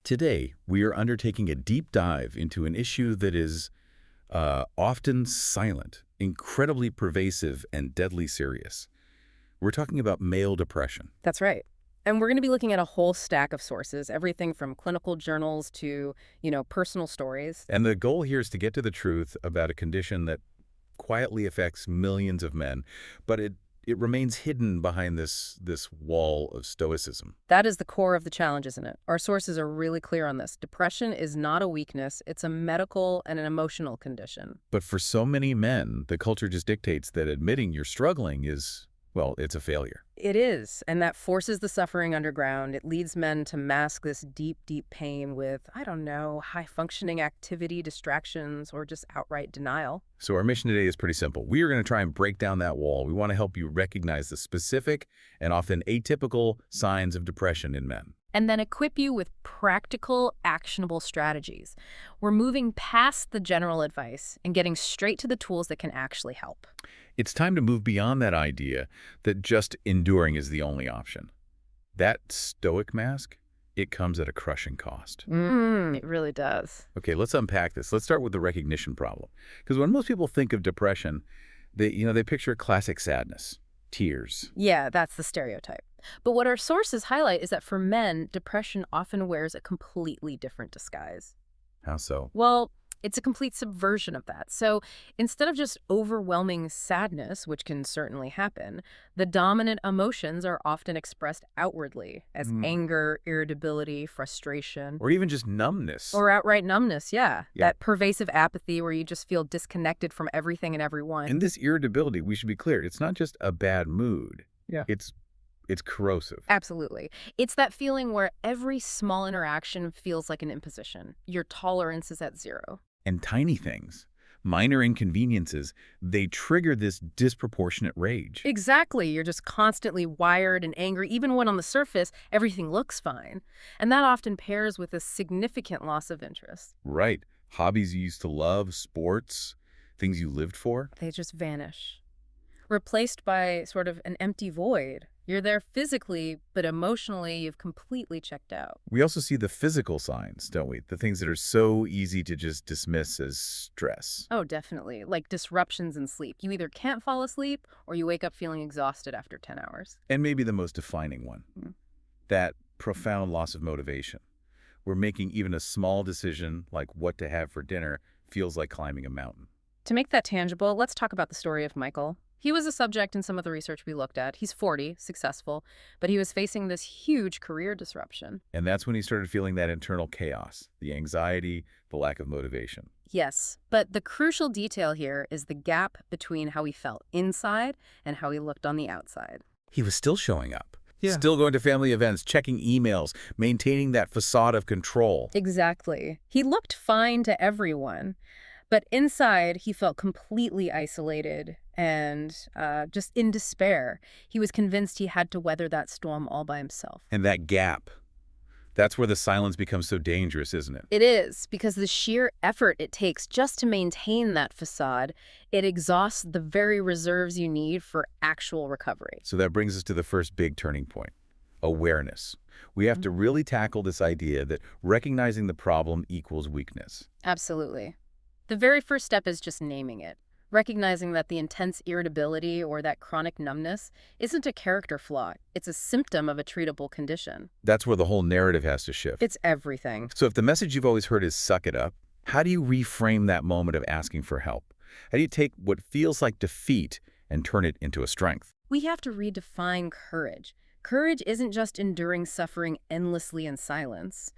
Today, we are undertaking a deep dive into an issue that is often silent, incredibly pervasive, and deadly serious. We're talking about male depression. That's right. And we're going to be looking at a whole stack of sources, everything from clinical journals to, personal stories. And the goal here is to get to the truth about a condition that quietly affects millions of men, but it remains hidden behind this wall of stoicism. That is the core of the challenge, isn't it? Our sources are really clear on this. Depression is not a weakness. It's a medical and an emotional condition. But for so many men, the culture just dictates that admitting you're struggling is, well, it's a failure. It is, and that forces the suffering underground. It leads men to mask this deep, deep pain with, I don't know, high-functioning activity, distractions, or just outright denial. So our mission today is pretty simple. We are going to try and break down that wall. We want to help you recognize the specific and often atypical signs of depression in men. And then equip you with practical, actionable strategies. We're moving past the general advice and getting straight to the tools that can actually help. It's time to move beyond that idea that just enduring is the only option. That stoic mask, it comes at a crushing cost. It really does. Okay, let's unpack this. Let's start with the recognition problem. Because when most people think of depression, they picture classic sadness, tears. Yeah, that's the stereotype. But what our sources highlight is that for men, depression often wears a completely different disguise. How so? Well, it's a complete subversion of that. So instead of just overwhelming sadness, which can certainly happen, the dominant emotions are often expressed outwardly as anger, irritability, frustration. Or even just numbness. Or outright numbness, yeah. That pervasive apathy where you just feel disconnected from everything and everyone. And this irritability, we should be clear, it's not just a bad mood. Yeah. It's corrosive. Absolutely. It's that feeling where every small interaction feels like an imposition. Your tolerance is at zero. And tiny things, minor inconveniences, they trigger this disproportionate rage. Exactly. You're just constantly wired and angry, even when on the surface, everything looks fine. And that often pairs with a significant loss of interest. Right. Hobbies you used to love, sports, things you lived for. They just vanish, replaced by sort of an empty void. You're there physically, but emotionally, you've completely checked out. We also see the physical signs, don't we? The things that are so easy to just dismiss as stress. Oh, definitely. Like disruptions in sleep. You either can't fall asleep or you wake up feeling exhausted after 10 hours. And maybe the most defining one, that profound loss of motivation. Where making even a small decision like what to have for dinner feels like climbing a mountain. To make that tangible, let's talk about the story of Michael. He was a subject in some of the research we looked at. He's 40, successful, but he was facing this huge career disruption. And that's when he started feeling that internal chaos, the anxiety, the lack of motivation. Yes, but the crucial detail here is the gap between how he felt inside and how he looked on the outside. He was still showing up. Yeah. Still going to family events, checking emails, maintaining that facade of control. Exactly. He looked fine to everyone, but inside he felt completely isolated and just in despair. He was convinced he had to weather that storm all by himself. And that gap, that's where the silence becomes so dangerous, isn't it? It is, because the sheer effort it takes just to maintain that facade, it exhausts the very reserves you need for actual recovery. So that brings us to the first big turning point, awareness. We have to really tackle this idea that recognizing the problem equals weakness. Absolutely. The very first step is just naming it. Recognizing that the intense irritability or that chronic numbness isn't a character flaw. It's a symptom of a treatable condition. That's where the whole narrative has to shift. It's everything. So if the message you've always heard is suck it up, how do you reframe that moment of asking for help? How do you take what feels like defeat and turn it into a strength? We have to redefine courage. Courage isn't just enduring suffering endlessly in silence.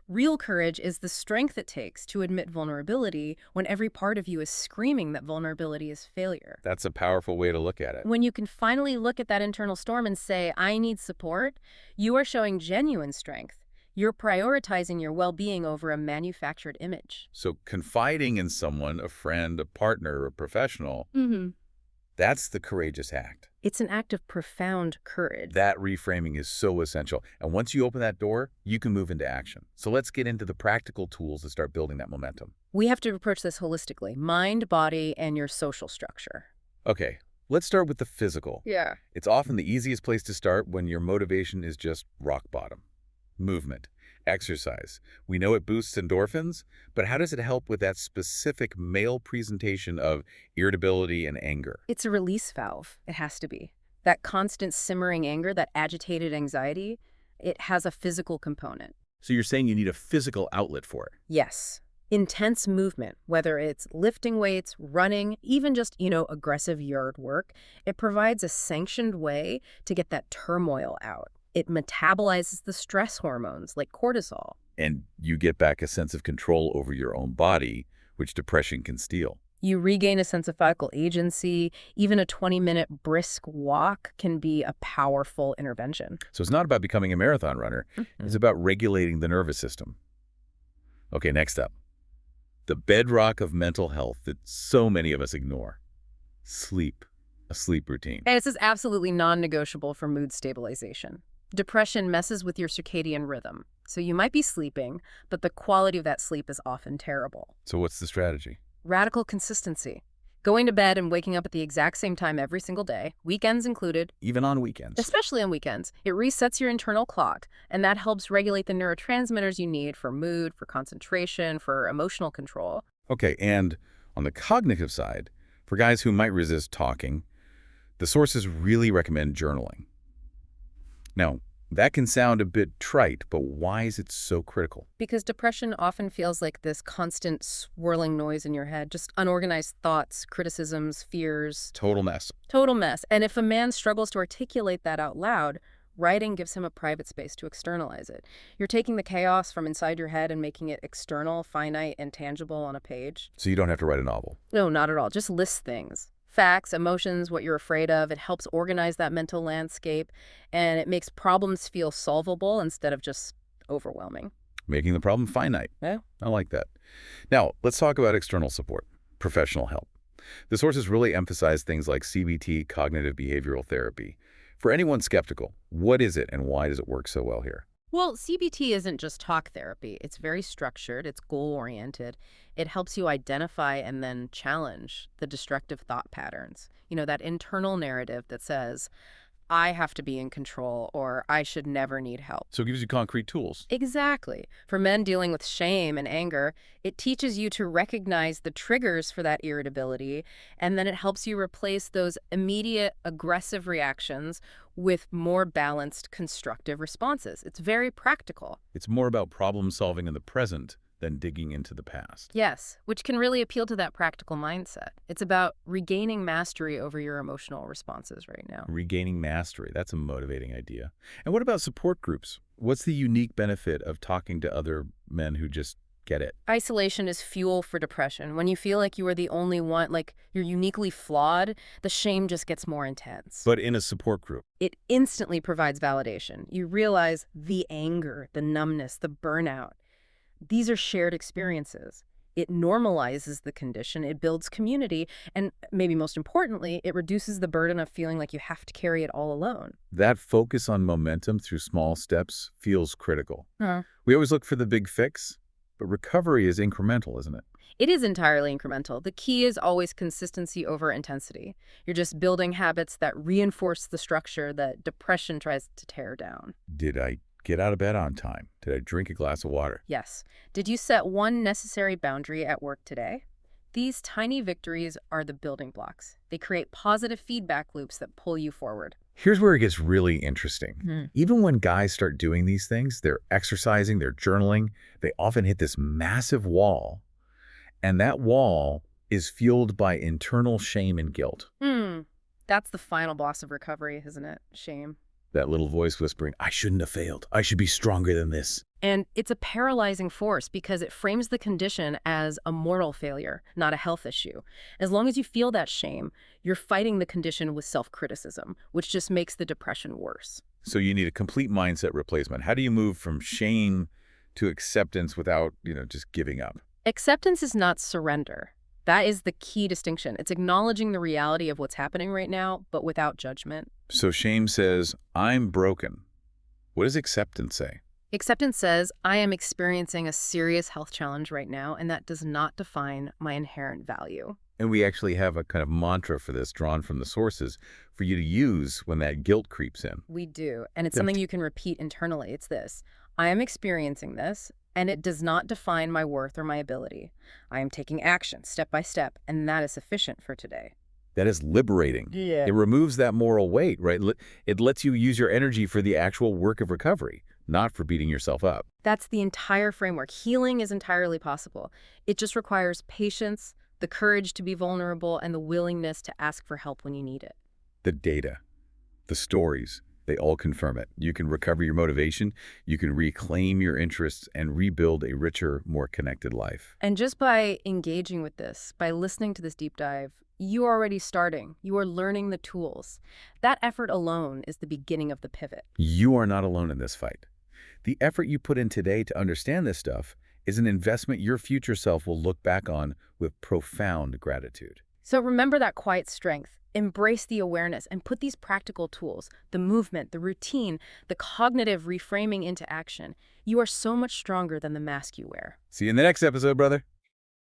Real courage is the strength it takes to admit vulnerability when every part of you is screaming that vulnerability is failure. That's a powerful way to look at it. When you can finally look at that internal storm and say, I need support, you are showing genuine strength. You're prioritizing your well-being over a manufactured image. So confiding in someone, a friend, a partner, a professional, that's the courageous act. It's an act of profound courage. That reframing is so essential. And once you open that door, you can move into action. So let's get into the practical tools to start building that momentum. We have to approach this holistically, mind, body, and your social structure. Okay, let's start with the physical. Yeah. It's often the easiest place to start when your motivation is just rock bottom. Movement. Exercise. We know it boosts endorphins, but how does it help with that specific male presentation of irritability and anger? It's a release valve. It has to be. That constant simmering anger, that agitated anxiety, it has a physical component. So you're saying you need a physical outlet for it. Yes. Intense movement, whether it's lifting weights, running, even just, aggressive yard work, it provides a sanctioned way to get that turmoil out. It metabolizes the stress hormones like cortisol. And you get back a sense of control over your own body, which depression can steal. You regain a sense of physical agency. Even a 20-minute brisk walk can be a powerful intervention. So it's not about becoming a marathon runner. It's about regulating the nervous system. Okay, next up. The bedrock of mental health that so many of us ignore. Sleep. A sleep routine. And this is absolutely non-negotiable for mood stabilization. Depression messes with your circadian rhythm. So you might be sleeping, but the quality of that sleep is often terrible. So what's the strategy? Radical consistency. Going to bed and waking up at the exact same time every single day, weekends included. Even on weekends. Especially on weekends. It resets your internal clock, and that helps regulate the neurotransmitters you need for mood, for concentration, for emotional control. Okay, and on the cognitive side, for guys who might resist talking, the sources really recommend journaling. Now, that can sound a bit trite, but why is it so critical? Because depression often feels like this constant swirling noise in your head, just unorganized thoughts, criticisms, fears. Total mess. Total mess. And if a man struggles to articulate that out loud, writing gives him a private space to externalize it. You're taking the chaos from inside your head and making it external, finite, and tangible on a page. So you don't have to write a novel. No, not at all. Just list things. Facts, emotions, what you're afraid of. It helps organize that mental landscape, and it makes problems feel solvable instead of just overwhelming. Making the problem finite. Yeah. I like that. Now, let's talk about external support, professional help. The sources really emphasize things like CBT, cognitive behavioral therapy. For anyone skeptical, what is it and why does it work so well here? Well, CBT isn't just talk therapy. It's very structured. It's goal-oriented. It helps you identify and then challenge the destructive thought patterns. That internal narrative that says, I have to be in control or I should never need help. So it gives you concrete tools. Exactly. For men dealing with shame and anger, it teaches you to recognize the triggers for that irritability, and then it helps you replace those immediate aggressive reactions with more balanced, constructive responses. It's very practical. It's more about problem solving in the present than digging into the past. Yes, which can really appeal to that practical mindset. It's about regaining mastery over your emotional responses right now. Regaining mastery. That's a motivating idea. And what about support groups? What's the unique benefit of talking to other men who just get it? Isolation is fuel for depression. When you feel like you are the only one, like you're uniquely flawed, the shame just gets more intense. But in a support group. It instantly provides validation. You realize the anger, the numbness, the burnout. These are shared experiences. It normalizes the condition, it builds community, and maybe most importantly, it reduces the burden of feeling like you have to carry it all alone. That focus on momentum through small steps feels critical. We always look for the big fix, but recovery is incremental, isn't it? It is entirely incremental. The key is always consistency over intensity. You're just building habits that reinforce the structure that depression tries to tear down. Did I get out of bed on time? Did I drink a glass of water? Yes. Did you set one necessary boundary at work today? These tiny victories are the building blocks. They create positive feedback loops that pull you forward. Here's where it gets really interesting. Even when guys start doing these things, they're exercising, they're journaling, they often hit this massive wall. And that wall is fueled by internal shame and guilt. That's the final boss of recovery, isn't it? Shame. That little voice whispering, I shouldn't have failed. I should be stronger than this. And it's a paralyzing force because it frames the condition as a moral failure, not a health issue. As long as you feel that shame, you're fighting the condition with self-criticism, which just makes the depression worse. So you need a complete mindset replacement. How do you move from shame to acceptance without, just giving up? Acceptance is not surrender. That is the key distinction. It's acknowledging the reality of what's happening right now, but without judgment. So shame says, I'm broken. What does acceptance say? Acceptance says, I am experiencing a serious health challenge right now, and that does not define my inherent value. And we actually have a kind of mantra for this drawn from the sources for you to use when that guilt creeps in. We do, and it's something you can repeat internally. It's this: I am experiencing this, and it does not define my worth or my ability. I am taking action step by step, and that is sufficient for today. That is liberating. Yeah. It removes that moral weight, right? It lets you use your energy for the actual work of recovery, not for beating yourself up. That's the entire framework. Healing is entirely possible. It just requires patience, the courage to be vulnerable, and the willingness to ask for help when you need it. The data, the stories, they all confirm it. You can recover your motivation, you can reclaim your interests, and rebuild a richer, more connected life. And just by engaging with this, by listening to this deep dive, you are already starting. You are learning the tools. That effort alone is the beginning of the pivot. You are not alone in this fight. The effort you put in today to understand this stuff is an investment your future self will look back on with profound gratitude. So remember that quiet strength. Embrace the awareness and put these practical tools, the movement, the routine, the cognitive reframing into action. You are so much stronger than the mask you wear. See you in the next episode, brother.